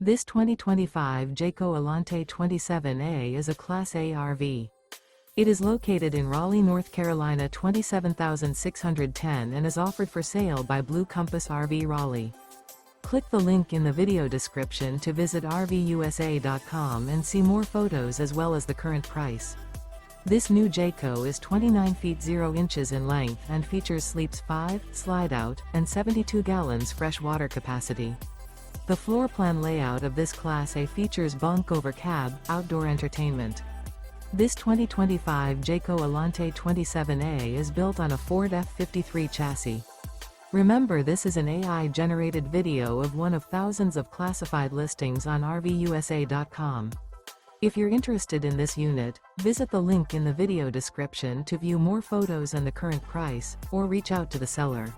This 2025 Jayco Alante 27A is a Class A RV. It is located in Raleigh, North Carolina 27610 and is offered for sale by Blue Compass RV Raleigh. Click the link in the video description to visit RVUSA.com and see more photos as well as the current price. This new Jayco is 29 feet 0 inches in length and features sleeps 5, slide-out, and 72 gallons fresh water capacity. The floor plan layout of this Class A features bunk over cab, outdoor entertainment. This 2025 Jayco Alante 27A is built on a Ford F53 chassis. Remember, this is an AI-generated video of one of thousands of classified listings on RVUSA.com. If you're interested in this unit, visit the link in the video description to view more photos and the current price, or reach out to the seller.